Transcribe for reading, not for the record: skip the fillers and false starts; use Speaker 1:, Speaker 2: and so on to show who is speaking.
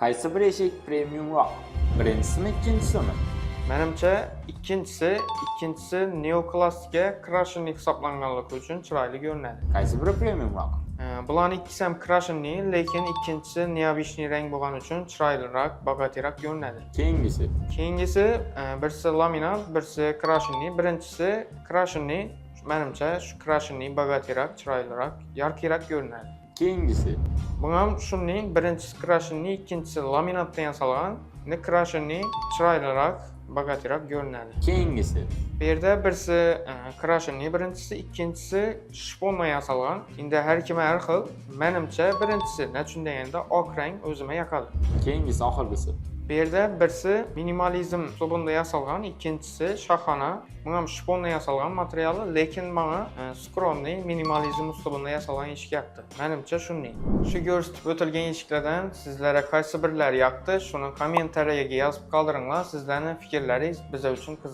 Speaker 1: Qaysi bir eshik premiumroq? Birinchisimi, ikkinchisimi?
Speaker 2: Menimcha ikkinchisi neoklassika krashenli hisoblanganligi uchun chiroyli ko'rinadi.
Speaker 1: Qaysi biri premiumroq?
Speaker 2: Bularning ikkisi ham krashenli, lekin ikkinchisi neobishniy rang bo'lgani uchun chiroyliroq, bogatyroq ko'rinadi.
Speaker 1: Keyingisi,
Speaker 2: birisi laminat, birisi krashenli. Birinchisi krashenli, menimcha shu krashenli bogatyroq, chiroyliroq, yorqinroq ko'rinadi.
Speaker 1: keyingisi,
Speaker 2: Bu ham shunning birinchisi krashenli, ikkinchisi laminatdan yasalgan. Krashenli chiroyliroq, bogatyroq ko'rinadi.
Speaker 1: keyingisi,
Speaker 2: Bu yerda birisi krashenli, birinchisi, ikkinchisi shpondan yasalgan. Endi har kim har xil. Menimcha birinchisi, nechun deganda oq rang o'zimga yoqadi.
Speaker 1: keyingisi oxirgisi.
Speaker 2: Bu yerda birisi minimalizm uslubida yasalgan, ikkinchisi shohona. Bu ham shpondan yasalgan materiali, lekin menga skromniy minimalizm uslubida yasalgan eshik yoqdi. Menimcha shunday. Shu ko'rsatib o'tilgan eshiklardan sizlarga qaysi birlari yoqdi? Shuni kommentariyaga yozib qoldiringlar. Sizlarning fikrlaringiz biz uchun qiziq.